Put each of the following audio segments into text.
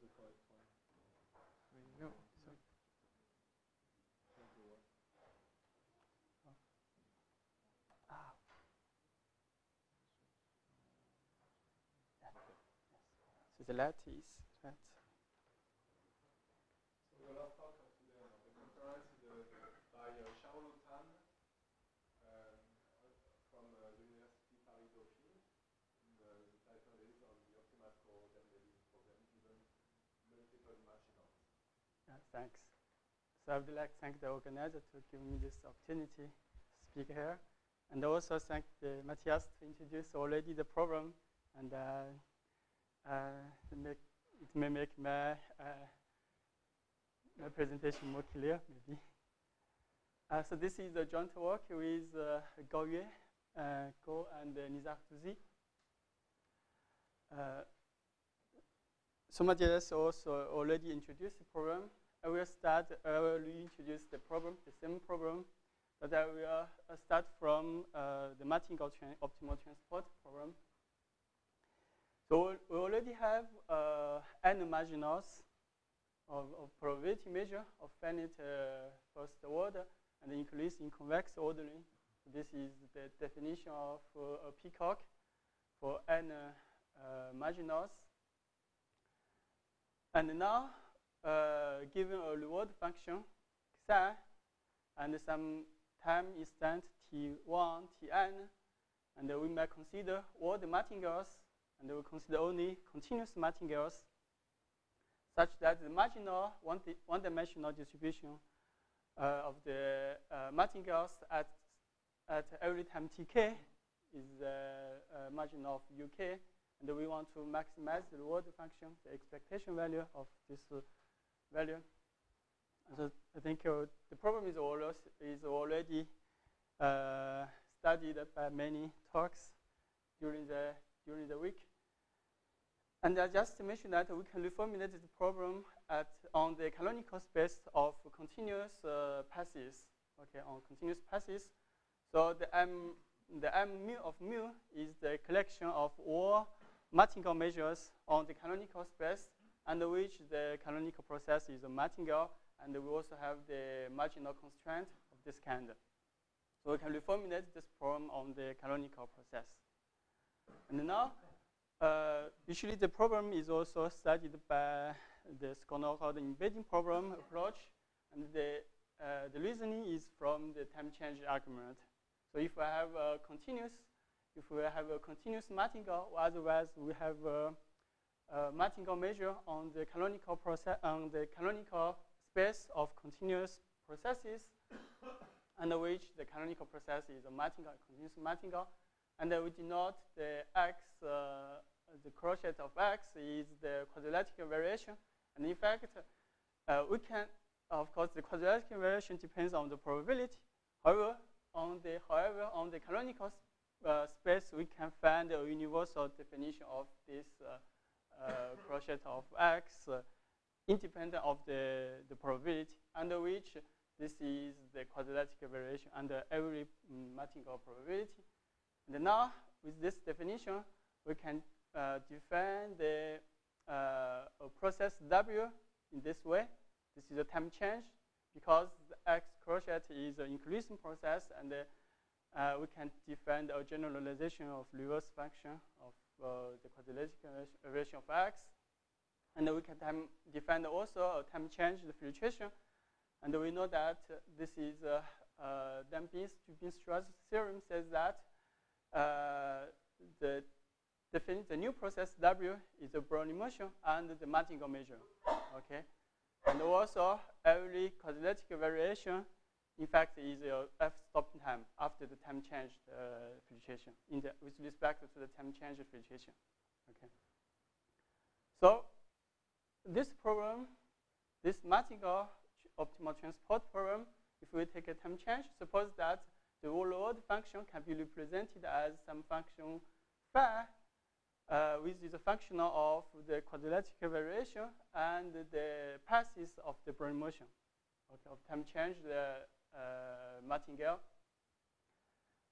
the correct one. There you go. So, ah. Yeah. Okay. Yes. So the lattice, right? So the last talk of today, the conference is by Xiaolu Tan from the University Paris-Dauphine. The title is on the optimal Dambis-Dubins program given multiple marginals. Yeah, thanks. So I would like to thank the organizer to give me this opportunity to speak here, and also thank Matthias to introduce already the problem, and it may make my my presentation more clear, maybe. So this is a joint work with Gaoyue, Go, and Nizar Touzi. So Matthias also already introduced the problem. I will reintroduce the problem, the same problem, but I will start from the Martingale optimal transport problem. So we already have n marginals of probability measure of finite first order and increase in convex ordering. So this is the definition of a peacock for n marginals. And now, given a reward function psi and some time instant t1, tn, and we might consider all the martingales, and we consider only continuous martingales, such that the marginal one-dimensional distribution of the martingales at every time tk is the margin of uk, and we want to maximize the reward function, the expectation value of this value. And so I think the problem is already studied by many talks during the week. And I just mentioned that we can reformulate the problem on the canonical space of continuous passes. Okay, on continuous passes. So the m mu of mu is the collection of all Martingale measures on the canonical space, under which the canonical process is a Martingale, and we also have the marginal constraint of this kind. So we can reformulate this problem on the canonical process. And now, usually the problem is also studied by the Skorokhod embedding problem approach, and the reasoning is from the time change argument. So if I have a continuous martingale, or otherwise we have a martingale measure on the canonical process, on the canonical space of continuous processes, under which the canonical process is a martingale, continuous martingale, and we denote the x, the crochet of x is the quadratic variation, and in fact, we can, of course, the quadratic variation depends on the probability. However, on the canonical space, we can find a universal definition of this crochet of x, independent of the probability, under which this is the quadratic variation under every martingale probability. And now, with this definition, we can define the process W in this way. This is a time change, because the x crochet is an increasing process, and we can define a generalization of reverse function of the quadratic variation of x. And we can define also a time change filtration. And we know that this is Dambis-Dubins-Schwarz theorem says that the new process W is a Brownian motion under the Martingale measure. Okay, and also every quadratic variation, in fact, is a f-stopping time after the time change filtration with respect to the time change filtration. Okay, so this problem, this Martingale optimal transport problem, if we take a time change, suppose that the reward function can be represented as some function phi, which is a function of the quadratic variation and the passes of the Brownian motion, okay, of time change, the Martingale.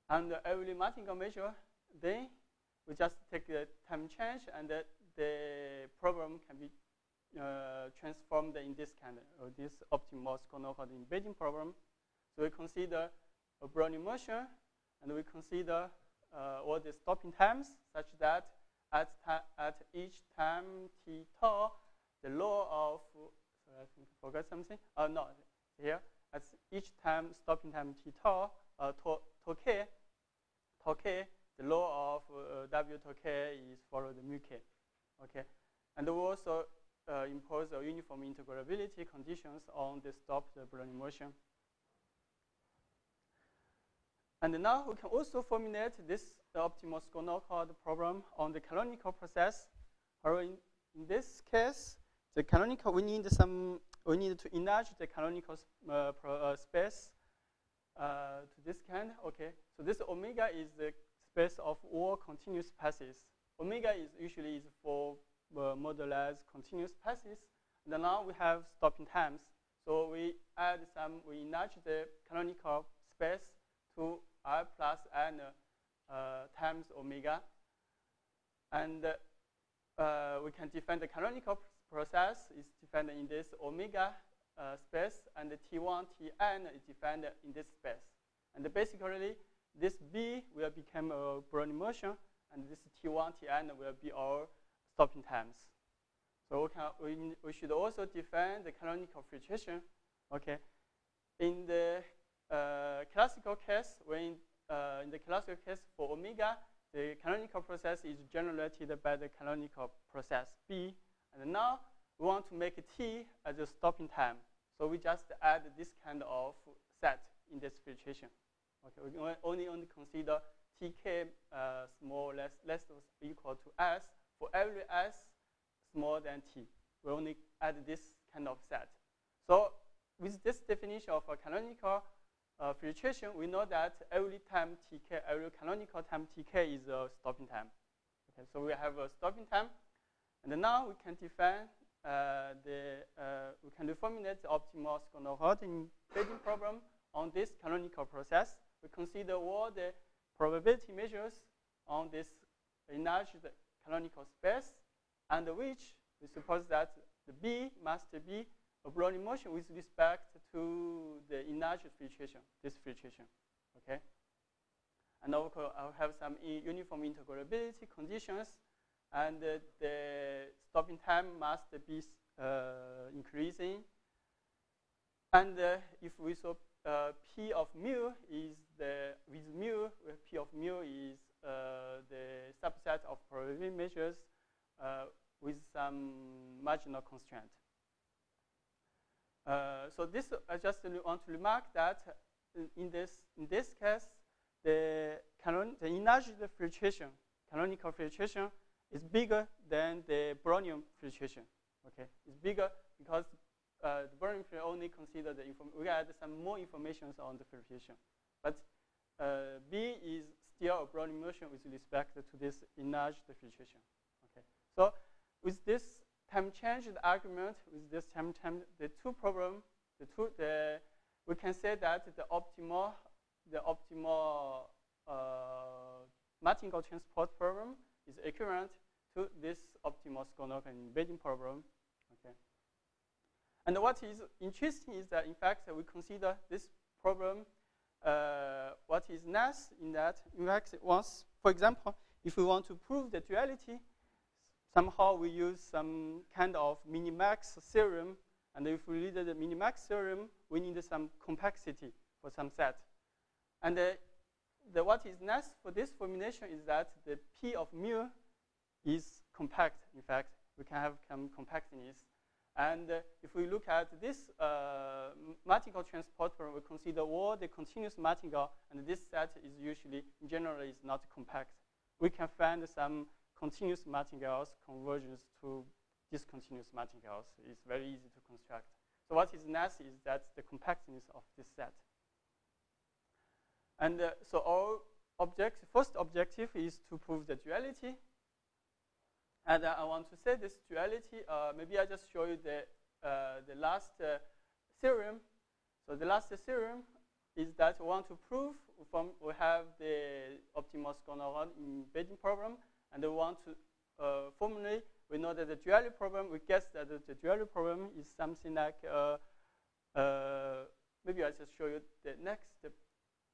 And every Martingale measure, then we just take the time change, and the problem can be transformed in this kind of this optimal Skorokhod embedding problem. So we consider a Brownian motion, and we consider all the stopping times such that at each time t tau, the law of, sorry, I think I forgot something. No, here, at each time stopping time t tau, tau k, the law of w tau k is followed mu k. Okay, and we also impose a uniform integrability conditions on the stopped Brownian motion. And now we can also formulate this optimal Skorokhod problem on the canonical process. However, in this case, the canonical we need to enlarge the canonical space to this kind. Okay, so this omega is the space of all continuous passes. Omega is usually for moduli continuous passes. And now we have stopping times. So we enlarge the canonical space to I plus n times omega. And we can define the canonical process is defined in this omega space, and the T1, Tn is defined in this space. And basically, this B will become a Brownian motion, and this T1, Tn will be our stopping times. So we should also define the canonical filtration. Okay, in the classical case, in the classical case for omega, the canonical process is generated by the canonical process B. And now we want to make T as a stopping time. So we just add this kind of set in this filtration. Okay, we can only consider Tk small less or equal to S. For every S smaller than T, we only add this kind of set. So with this definition of a canonical filtration, we know that every time Tk, every canonical time Tk is a stopping time. Okay, so we have a stopping time, and now we can define we can reformulate the optimal Skorokhod embedding problem on this canonical process. We consider all the probability measures on this enlarged canonical space, and which we suppose that the B must be a Brownian motion with respect to the enlarged filtration, this filtration. Okay? And of course, I'll have some uniform integrability conditions, and the stopping time must be increasing. And if we saw P of mu is with mu, P of mu is the subset of probability measures with some marginal constraint. So this, I just want to remark that in this case, the enlarged filtration, canonical filtration, is bigger than the Brownian filtration. Okay, it's bigger because the Brownian filtration only consider the we add some more information on the filtration, but B is still a Brownian motion with respect to this enlarged filtration. Okay, so with this time changed argument, with this time the two problem, we can say that the optimal Martingale transport problem is equivalent to this optimal Skorokhod embedding problem. Okay. And what is interesting is that, in fact, we consider this problem. What is nice in that, in fact, once, for example, if we want to prove the duality, somehow we use some kind of minimax theorem. And if we read the minimax theorem, we need some complexity for some set. And what is nice for this formulation is that the P of mu is compact. In fact, we can have some compactness. And if we look at this Martingale transport problem, we consider all the continuous Martingale, and this set is usually, in general, is not compact. We can find some continuous Martingales convergence to discontinuous Martingales. It's very easy to construct. So what is nice is that the compactness of this set. And so our first objective is to prove the duality. And I want to say this duality, maybe I just show you the last theorem. So the last theorem is that we want to prove we have the optimal Skorokhod embedding problem, and we want to formally, we know that the duality problem, we guess that the duality problem is something like, maybe I'll just show you the next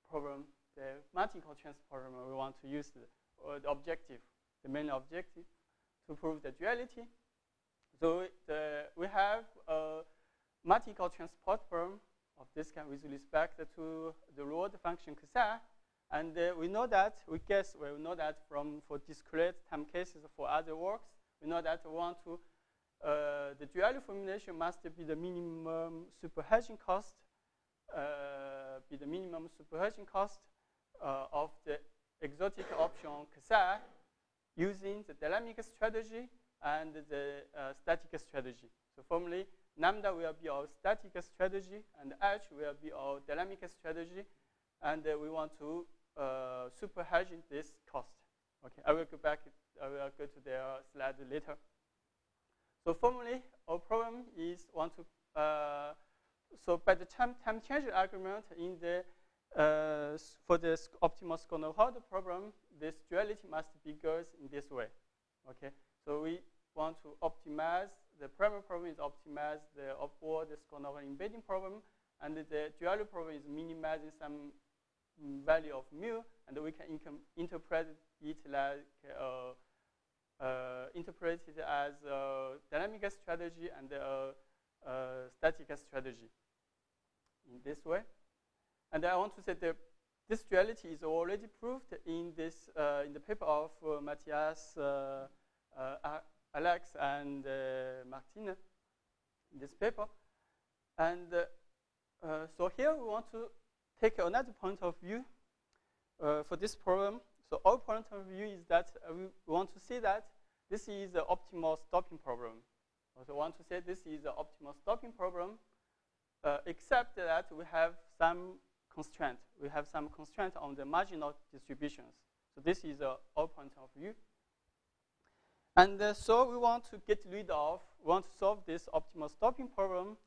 problem, the Martingale transform problem we want to use, or the objective, the main objective, to prove the duality. So we have a Martingale transport problem of this kind with respect to the reward function Xi. And we know that, we know that for discrete time cases for other works, we know that we want to, the duality formulation must be the minimum superhedging cost, of the exotic option Xi using the dynamic strategy and the static strategy. So formally, lambda will be our static strategy, and H will be our dynamic strategy, and we want to superhedge this cost. Okay, I will go to the slide later. So formally, our problem is so by the time change argument in the for the optimal Skorokhod problem, this duality must be goes in this way. Okay, so we want to optimize the primary problem is optimize the upward Skorokhod embedding problem, and the duality problem is minimizing some value of mu, and we can interpret it like as a dynamic strategy and a static strategy in this way. And I want to say that this duality is already proved in this in the paper of Matthias, Alex, and Martine in this paper. And so here we want to take another point of view for this problem. So our point of view is that we want to see that this is the optimal stopping problem. Also want to say this is the optimal stopping problem, except that we have some constraint. We have some constraint on the marginal distributions. So this is our point of view. And so we want to solve this optimal stopping problem.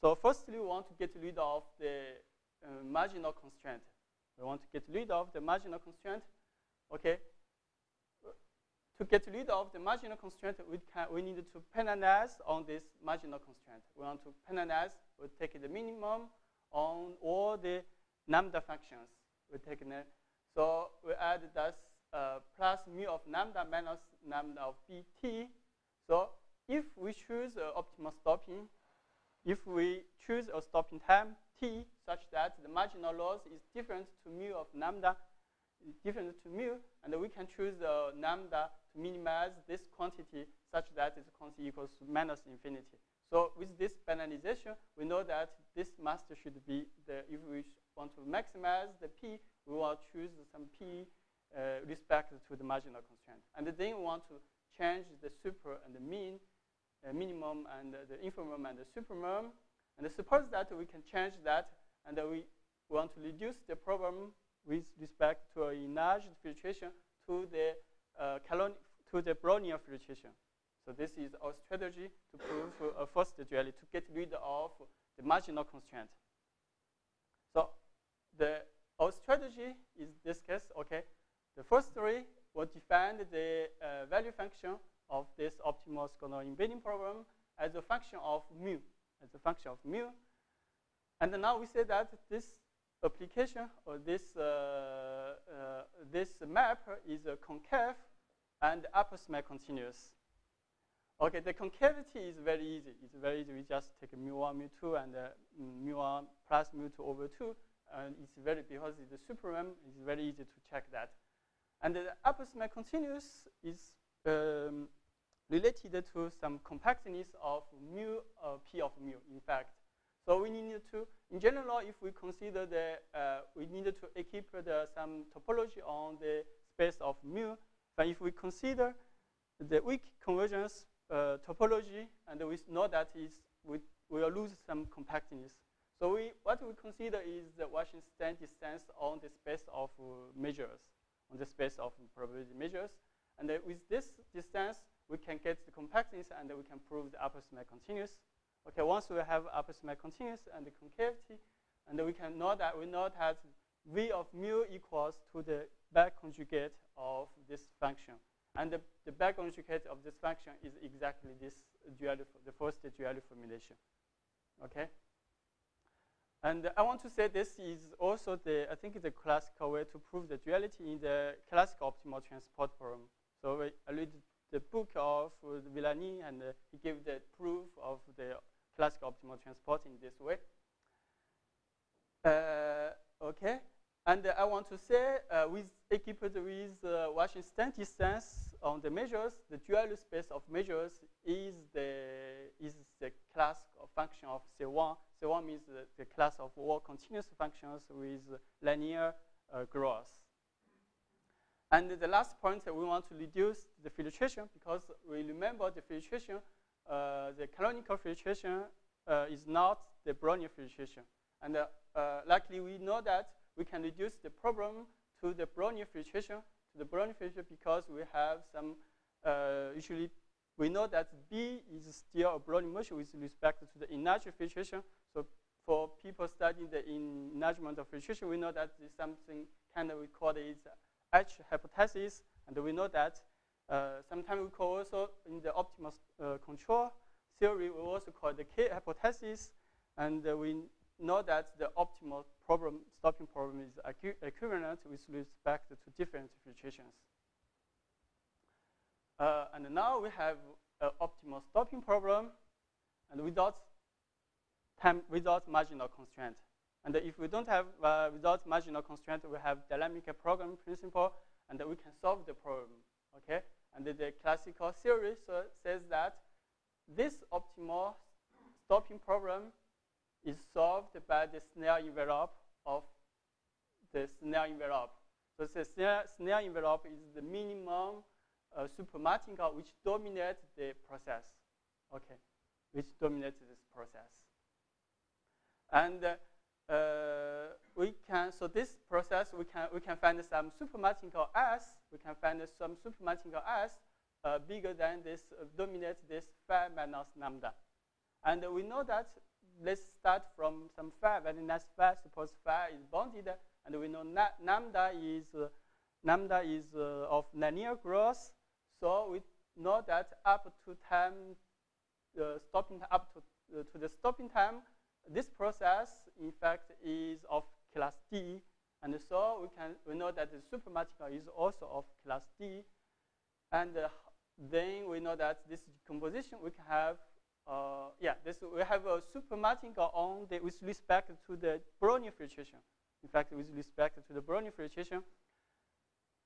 So firstly, we want to get rid of the marginal constraint. We want to get rid of the marginal constraint. Okay. To get rid of the marginal constraint, we need to penalize on this marginal constraint. We want to penalize. We take the minimum on all the lambda functions. We take so we add thus plus mu of lambda minus lambda of bt. So if we choose optimal stopping, if we choose a stopping time t such that the marginal loss is different to mu of lambda, different to mu, and we can choose lambda to minimize this quantity such that this quantity equals to minus infinity. So with this penalization, we know that this master should be if we want to maximize the p, we will choose some p respect to the marginal constraint. And then we want to change the super and the mean, minimum and the infimum and the supermum. And suppose that we can change that, and we want to reduce the problem with respect to an enlarged filtration to the Brownian filtration. So this is our strategy to prove first duality, to get rid of the marginal constraint. So our strategy is this case, okay. The first three will define the value function of this optimal Skorokhod embedding problem as a function of mu, And now we say that this application or this map is concave and upper semi continuous. Okay, the concavity is very easy. It's very easy. We just take mu1, mu2, and mu1 plus mu2 over 2. And it's because it's the supermem, it's very easy to check that. And the upper semi continuous is related to some compactness of mu, p of mu, in fact. So we need to, in general, if we consider we need to keep some topology on the space of mu. But if we consider the weak convergence topology, and we know that we will lose some compactness. So what we consider is the Wasserstein distance on the space of measures, on the space of probability measures. And with this distance, we can get the compactness, and we can prove the upper semi continuous. Okay, once we have upper semi continuous and the concavity, and we can know that V of mu equals to the back conjugate of this function. And the background conjugate of this function is exactly this the first duality formulation. Okay. And I want to say this is also I think the classical way to prove the duality in the classical optimal transport problem. So I read the book of Villani, and he gave the proof of the classical optimal transport in this way. Okay, and I want to say equipped with Wasserstein distance on the measures, the dual space of measures is the class of function of C1. C1 means the class of all continuous functions with linear growth. And the last point, we want to reduce the filtration, because we remember the filtration, the canonical filtration is not the Brownian filtration. And luckily, we know that we can reduce the problem to the Brownian filtration, because we have some, usually we know that B is still a Brownian motion with respect to the enlarged filtration. So for people studying the enlargement of filtration, we know that there's something kind of we call it H hypothesis, and we know that sometimes we call also in the optimal control theory, we also call the K hypothesis, and we know that the optimal stopping problem is equivalent with respect to different filtrations. And now we have an optimal stopping problem, and without marginal constraint. And if we don't have without marginal constraint, we have dynamic programming principle, and we can solve the problem. Okay, and the classical theory says that this optimal stopping problem is solved by the Snell envelope of the Snell envelope. So the Snell envelope is the minimum super-martingale which dominates the process. Okay, which dominates this process. And so this process, we can find some super-martingale S. We can find some super-martingale S bigger than this, dominates this phi minus lambda. And we know that, let's start from some phi, very nice phi. Suppose phi is bounded, and we know lambda is of linear growth. So we know that up to time, stopping up to the stopping time, this process, in fact, is of class D, and so we know that the super-martingale is also of class D, and then we know that this decomposition we can have, we have a super-martingale with respect to the Brownian filtration. In fact, with respect to the Brownian filtration,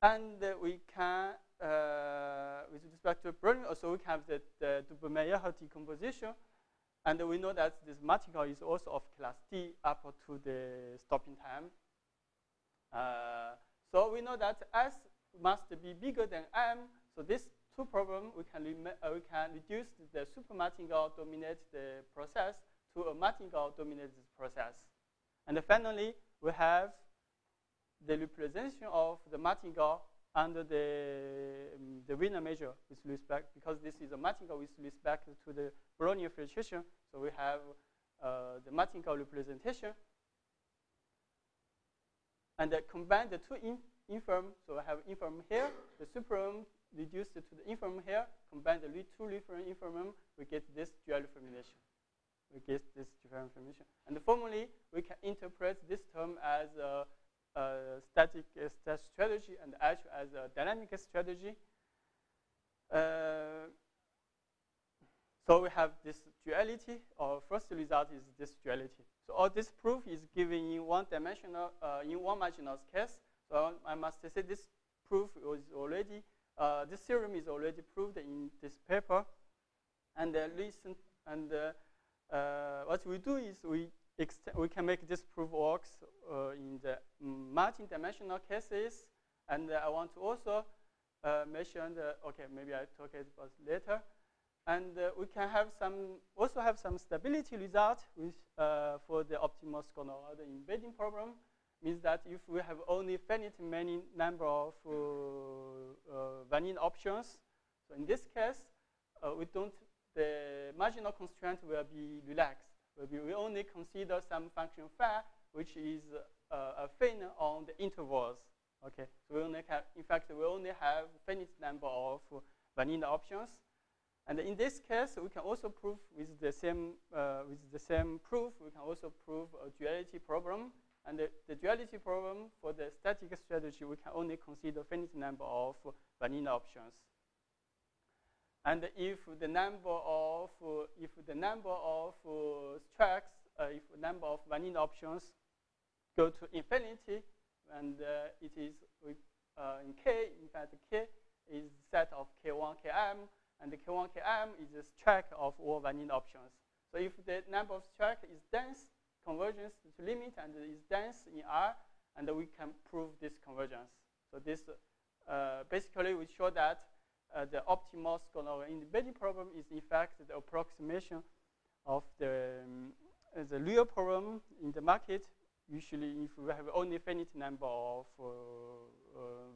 and we can, with respect to Brownian, also we can have the Dubin-Meyer decomposition. And we know that this martingale is also of class T up to the stopping time. So we know that S must be bigger than M. So these two problems, we can reduce the super-martingale dominates the process to a martingale dominates the process. And finally, we have the representation of the martingale under the Wiener measure with respect, because this is a martingale with respect to the Brownian filtration. So we have the martingale representation. And combine the two infirm. So I have infirm here, the superum reduced to the infirm here. Combine the two different infirmum, we get this dual formulation. And formally, we can interpret this term as a static strategy and H as a dynamic strategy. So we have this duality. Our first result is this duality. So all this proof is given in one-dimensional, in one marginal case. So I must say this proof was already, this theorem is already proved in this paper. And what we do is we can make this proof works in the multi-dimensional cases. And I want to also mention maybe I'll talk about later. And we can also have some stability result with, for the optimal Skorokhod embedding problem. Means that if we have only finite many number of vanilla options, so in this case, the marginal constraint will be relaxed. We only consider some function phi, which is affine on the intervals. Okay, so we only have, in fact, we only have finite number of vanilla options. And in this case, we can also prove with the same proof. We can also prove a duality problem. And the duality problem for the static strategy, we can only consider finite number of vanilla options. And if the number of tracks, if the number of vanilla options go to infinity, and it is in K, in fact, K is set of K1, Km, and the K1, Km is the track of all vanilla options. So if the number of track is dense, convergence to limit, and is dense in R, and we can prove this convergence. So this basically we show that the optimal Skorokhod embedding problem is in fact the approximation of the real problem in the market. Usually, if we have only finite number of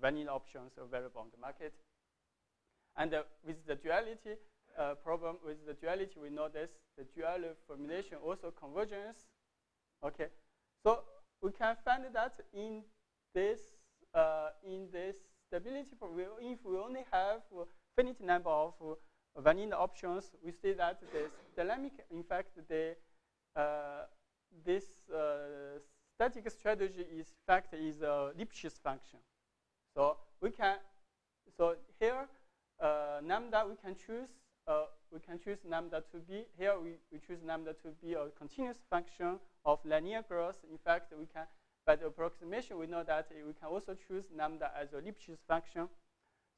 vanilla options available on the market, and with the duality problem, with the duality, we notice the dual formulation also convergence. Okay, so we can find that in this stability problem, if we only have finite number of vanilla options, we see that the dynamic, in fact, this static strategy is a Lipschitz function. So we can, so here lambda we can choose lambda to be, here we choose lambda to be a continuous function of linear growth. In fact, we can, by the approximation, we know that we can also choose lambda as a Lipschitz function.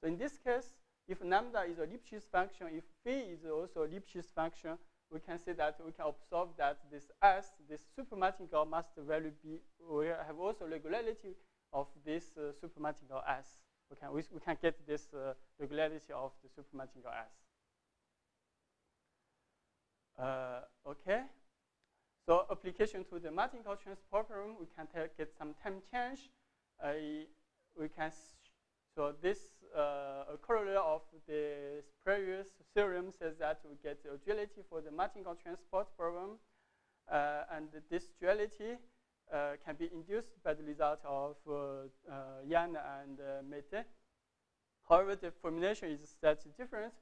So in this case, if lambda is a Lipschitz function, if phi is also a Lipschitz function, we can say that we can observe that this S, this supermartingale must value be, we have also regularity of this supermartingale S. We can get this regularity of the supermartingale S. Okay. So application to the Martingale transport problem, we can get some time change. We can, so this a corollary of the previous theorem says that we get a duality for the Martingale transport problem, and this duality can be induced by the result of Yan and Mete. However, the formulation is slightly different.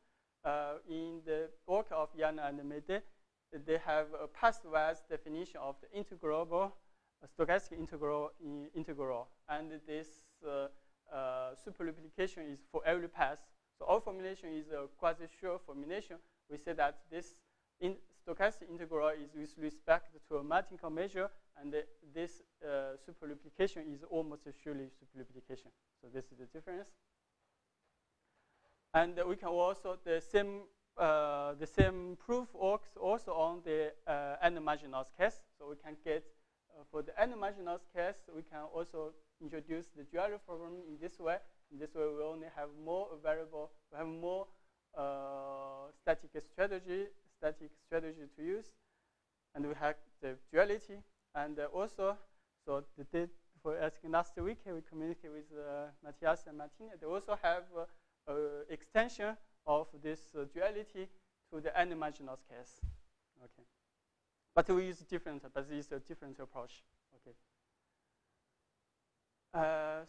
In the work of Yan and Mete, they have a pathwise definition of the integrable, stochastic integral, and this superreplication is for every path. So our formulation is a quasi-sure formulation. We say that this stochastic integral is with respect to a Martingale measure, and this superreplication is almost surely superreplication. So this is the difference. And we can also, the same proof works also on the n-marginals case. So we can get, for the n-marginals case, we can also introduce the dual problem in this way. In this way, we only have more variable, we have more static strategy to use. And we have the duality. And also, so for asking last week, we communicate with Matthias and Martina. They also have extension of this duality to the n-marginals case. Okay, but we use different, but it's a different approach. Okay.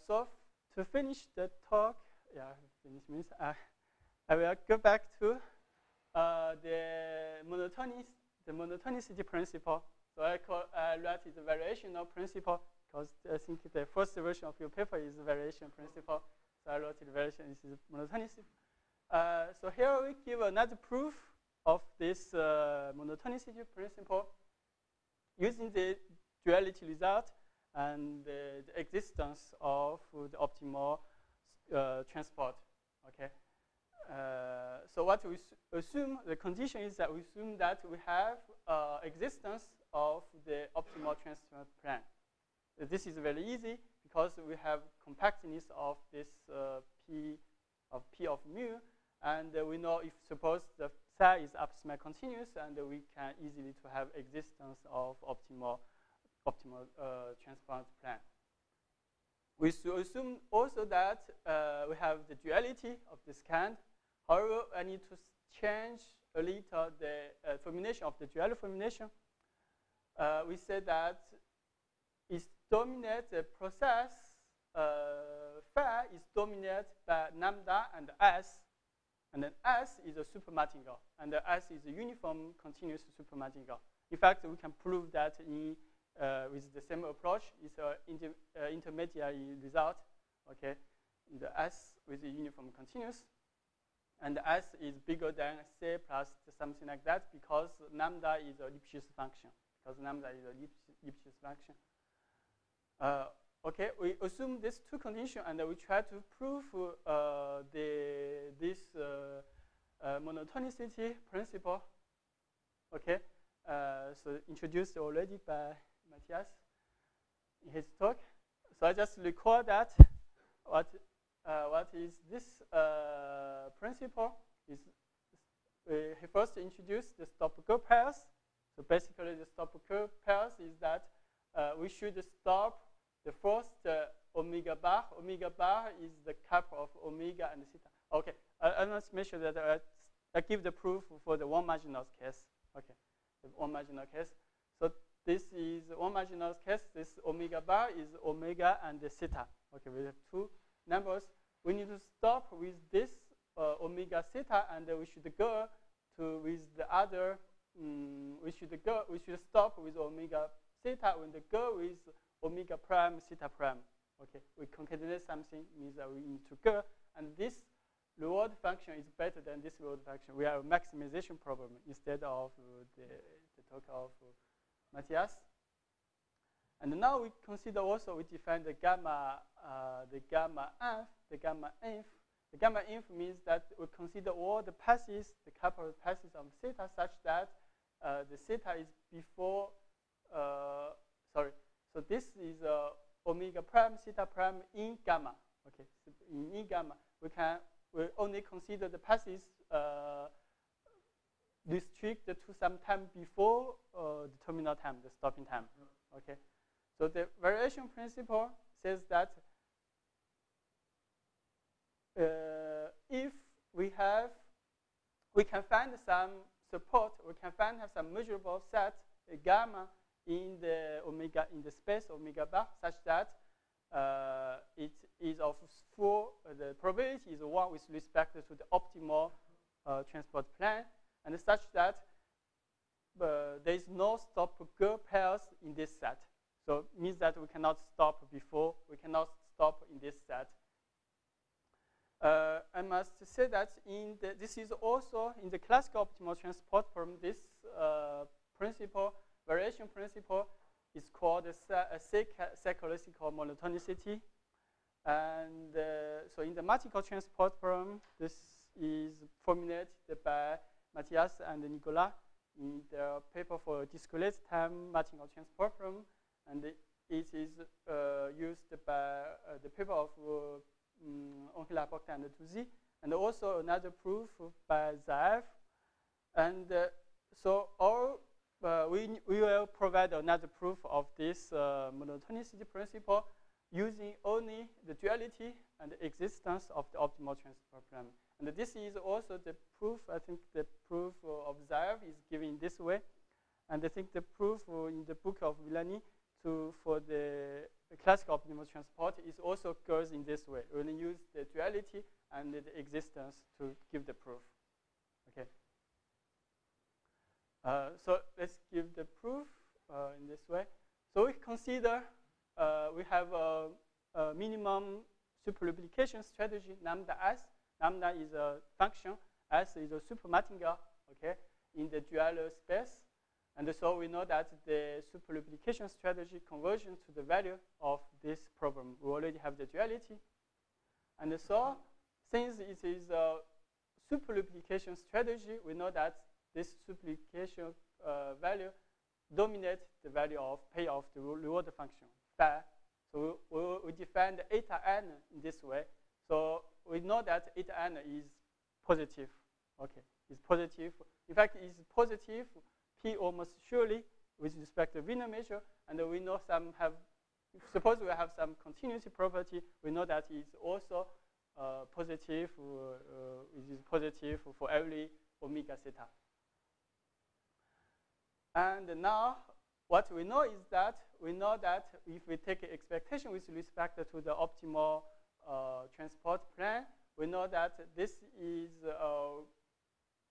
So to finish the talk, finish means I will go back to the monotonicity principle. So I write it the variational principle because I think the first version of your paper is the variation principle. So I wrote it variation is monotonicity. So here we give another proof of this monotonicity principle using the duality result and the existence of the optimal transport. Okay. So what we assume, the condition is that we assume that we have existence of the optimal transport plan. This is very easy because we have compactness of this P of mu, and we know if suppose the psi is absolute continuous, and we can easily to have existence of optimal transport plan. We assume also that we have the duality of this kind. However, I need to change a little the formulation of the dual formulation. We say that it's dominate the process phi is dominated by lambda and s, And then S is a supermartingale, and the S is a uniform continuous supermartingale. In fact, we can prove that in, with the same approach. It's an intermediary result, okay? The S with a uniform continuous, and the S is bigger than C plus something like that because lambda is a Lipschitz function. Okay, we assume these two conditions, and we try to prove this monotonicity principle. Okay, so introduced already by Matthias in his talk. So I just recall that what is this principle is he first introduced the stop-go pairs. So basically, the stop-go pairs is that we should stop the first omega bar. Omega bar is the couple of omega and theta. Okay, I must make sure that I give the proof for the one marginal case. Okay, the one marginal case. So this is one marginal case. This omega bar is omega and the theta. Okay, we have two numbers. We need to stop with this omega theta, and we should go to with the other. We should stop with omega theta when we go with omega prime theta prime. Okay, we concatenate something means that we need to go, and this reward function is better than this reward function. We have a maximization problem instead of the talk of Matthias. And now we consider also we define the gamma nth. The gamma nth means that we consider all the passes, the couple of passes of theta, such that the theta is before. So this is omega prime theta prime in gamma. Okay, so in gamma we only consider the passes restricted to some time before the terminal time, the stopping time. Okay, so the variation principle says that if we can find some support, we can have some measurable set gamma in the omega in the space omega bar, such that it is of full. The probability is 1 with respect to the optimal transport plane, and such that there is no stop-go pairs in this set. So it means that we cannot stop before. We cannot stop in this set. I must say that this is also in the classical optimal transport from this principle. Variation principle is called psychological monotonicity. And so in the Martingale transport problem, this is formulated by Matthias and Nicolas in their paper for discrete time Martingale transport problem. And it is used by the paper of Henri Laporte and Touzi, and also another proof by Zaev. And so we will provide another proof of this monotonicity principle using only the duality and the existence of the optimal transport plan. And this is also the proof. I think the proof of Zaev is given this way. And I think the proof in the book of Villani for the classical optimal transport is also goes in this way. We only use the duality and the existence to give the proof. Okay. So let's give the proof in this way. So we consider we have a minimum superlubrication strategy, lambda s. Lambda is a function, s is a supermartingale, okay, in the dual space. And so we know that the superlubrication strategy converges to the value of this problem. We already have the duality. And so since it is a superlubrication strategy, we know that this superlubrication value dominates the value of payoff the reward function, phi. So we define the eta n in this way. So we know that eta n is positive. Okay, it's positive. In fact, it's positive P almost surely with respect to Wiener measure, and we know suppose we have some continuity property, we know that it's also positive, it is positive for every omega theta. And now what we know is that if we take an expectation with respect to the optimal transport plan, we know that this is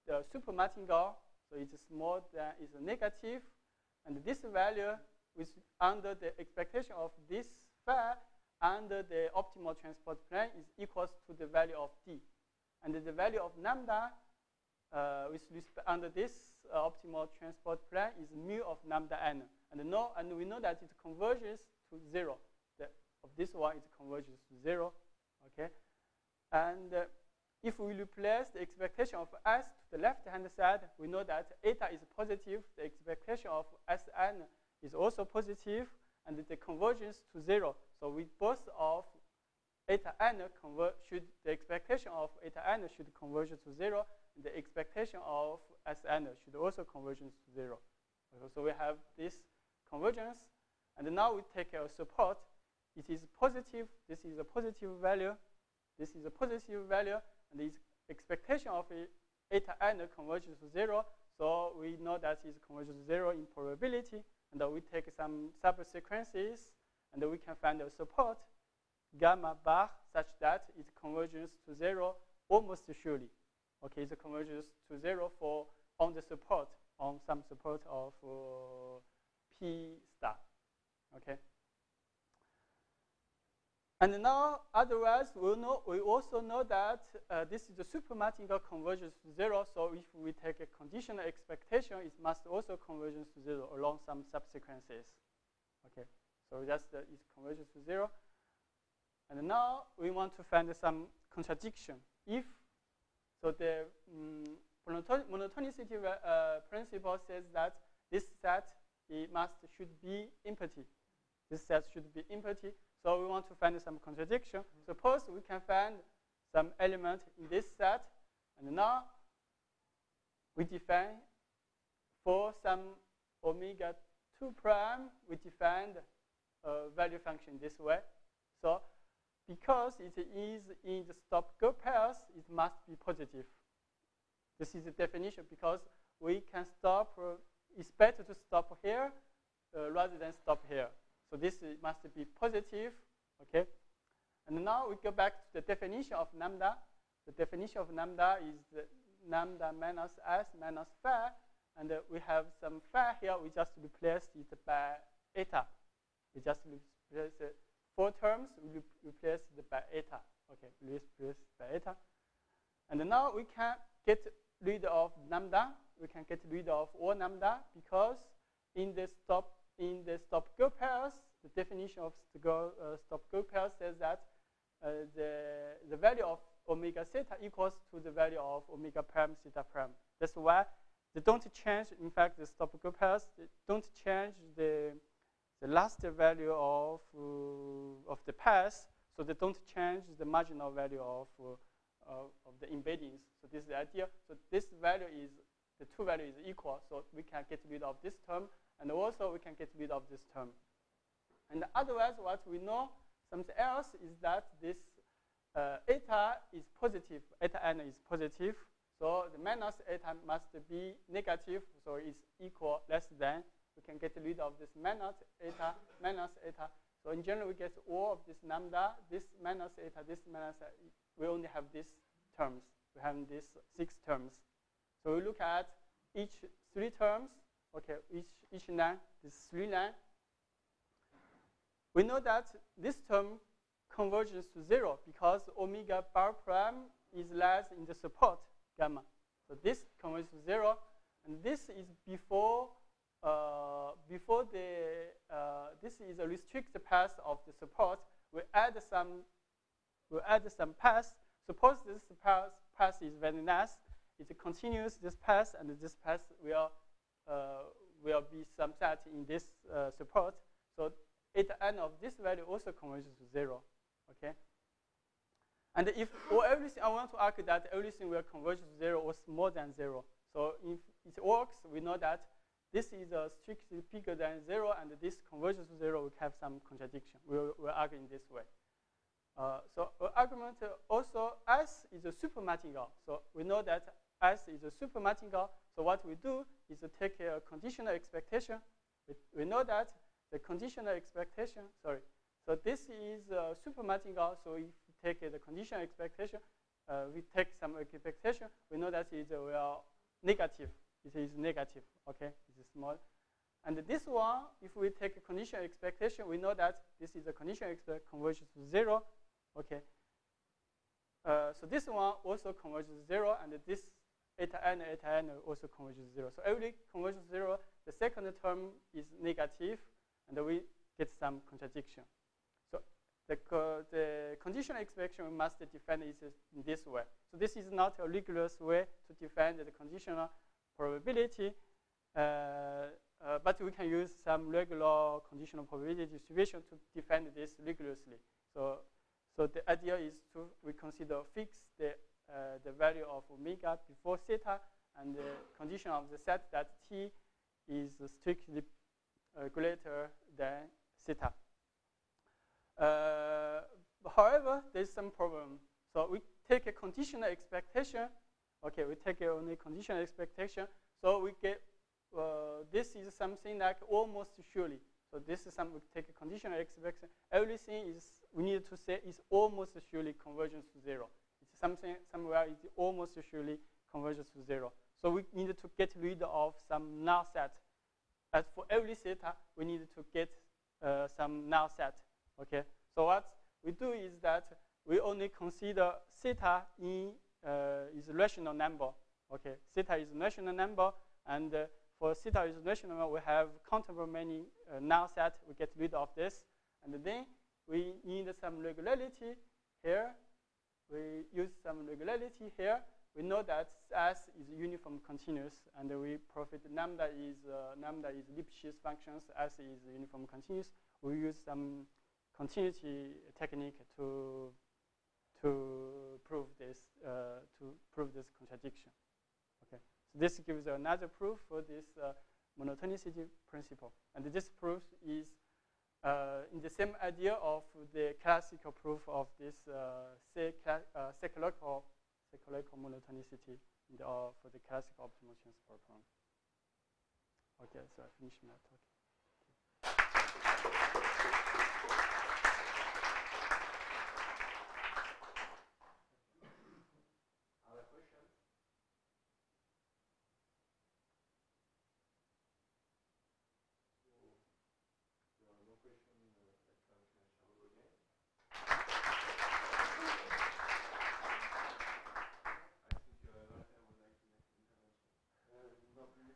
the super martingale, so it's small than is negative, and this value is under the expectation of this phi under the optimal transport plane is equals to the value of d, and the value of lambda under this optimal transport plane is mu of lambda n, and we know that it converges to 0. Of this one, it converges to 0. Okay, and if we replace the expectation of S to the left-hand side, we know that eta is positive. The expectation of Sn is also positive, and the convergence to 0. So we both of eta n the expectation of eta n should converge to 0, and the expectation of Sn should also converge to 0. Okay, so we have this convergence, and now we take a support. It is positive. This is a positive value. This is a positive value, and the expectation of eta n converges to 0. So we know that it converges to 0 in probability, and we take some subsequences, and we can find a support gamma bar such that it converges to 0 almost surely. Okay, it converges to 0 for on the support, on some support of P star. Okay. And now, otherwise, we also know that this is the super martingale converges to 0. So if we take a conditional expectation, it must also converge to 0 along some subsequences. Okay, so that's it converges to 0. And now we want to find some contradiction. If so, the monotonicity principle says that this set should be empty. This set should be empty. So we want to find some contradiction. Suppose we can find some element in this set, and now we define for some omega 2 prime, we defined a value function this way. So because it is in the stop-go pairs, it must be positive. This is the definition, because we can stop, it's better to stop here rather than stop here. So this must be positive, okay? And now we go back to the definition of lambda. The definition of lambda is the lambda minus S minus phi, and we have some phi here. We just replace it by eta. We just replace 4 terms. We replace it by eta. Okay, replace by eta. And now we can get rid of lambda. We can get rid of all lambda, because in the stop-go pairs, the definition of stop-go pairs says that the value of omega theta equals to the value of omega prime theta prime. That's why they don't change. In fact, the stop-go pairs don't change the last value of the path, so they don't change the marginal value of the embeddings. So this is the idea. So this value is the two values is equal, so we can get rid of this term, and also we can get rid of this term. And otherwise, what we know, something else, is that this eta is positive. Eta n is positive, so the minus eta must be negative, so it's equal, less than. We can get rid of this minus eta, minus eta. So in general, we get all of this lambda, this minus eta, this minus eta. We only have these terms. We have these 6 terms. So we look at each 3 terms. Okay, each line, this 3 line. We know that this term converges to 0 because omega bar prime is less in the support gamma. So this converges to 0, and this is before this is a restricted path of the support. We add some path. Suppose this path is very nice. It continues this path, and this path will be some set in this support. So eta n of this value also converges to 0. Okay. And if everything, I want to argue that everything will converge to 0 or more than 0. So if it works, we know that this is strictly bigger than 0, and this converges to 0. We have some contradiction. We'll argue in this way. So argument also, S is a super martingale. So we know that S is a super martingale. So what we do is to take a conditional expectation. We know that the conditional expectation, so this is a super martingale. So if you take the conditional expectation, we take some expectation, we know that it's negative. It is negative, okay? It's small. And this one, if we take a conditional expectation, we know that this is a conditional expectation converges to 0, okay? So this one also converges to 0, and this eta n also converges to 0. So every converges to 0, the second term is negative, and we get some contradiction. So the conditional expectation we must define it in this way. So this is not a rigorous way to define the conditional probability, but we can use some regular conditional probability distribution to define this rigorously. So the idea is we consider fix the value of omega before theta, and the condition of the set that t is strictly greater than theta. However, there's some problem. So we take a conditional expectation. Okay, we take only conditional expectation. So we get this is something like almost surely. So this is we take a conditional expectation. Everything is we need to say is almost surely converges to 0. It's something somewhere it almost surely converges to 0. So we need to get rid of some null set. As for every theta, we need to get some null set. Okay. So what we do is that we only consider theta is a rational number. Okay. Theta is a rational number, and for theta is a rational number, we have countable many null set. We get rid of this, and then we need some regularity here. We use some regularity here. We know that S is uniform continuous, and we profit lambda is Lipschitz functions. S is uniform continuous. We use some continuity technique to prove this contradiction. Okay, so this gives another proof for this monotonicity principle, and this proof is in the same idea of the classical proof of this cyclical monotonicity for the classical optimal transfer problem. Okay, so I finished my talk. Other questions? So, there are no questions. Let's try Xiaolu again.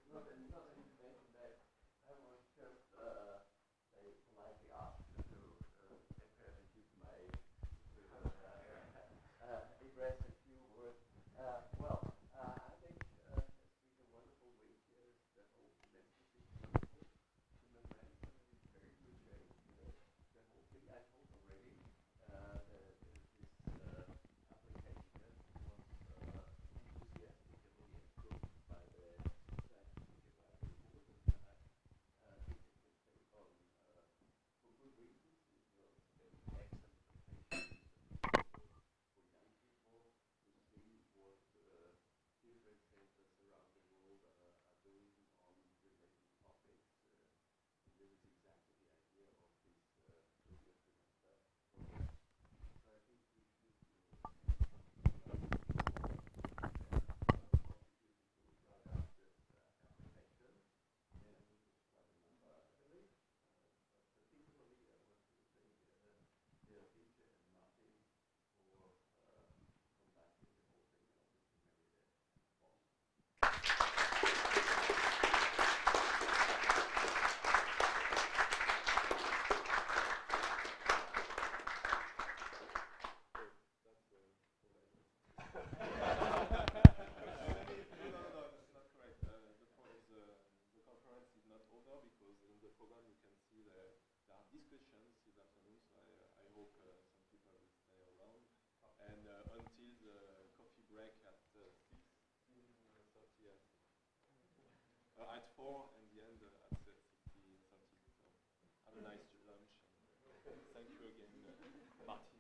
Not an intervention that I was just say politely asked to prepare and give my address a few words. Well, I think it's been a wonderful week. The whole semester is wonderful. The momentum is very good shape. The whole thing I told already. This application was enthusiastically approved by the for good reasons. It was an excellent application for young people to see what different centers around the world are doing on related topics. And this is exactly the idea of this Trimester program. So I think we should program, you can see there are discussions this afternoon, so I hope some people will stay around. And until the coffee break at 6:30, at 4, and the end at 6:30. So have a nice lunch. And thank you again, Martin.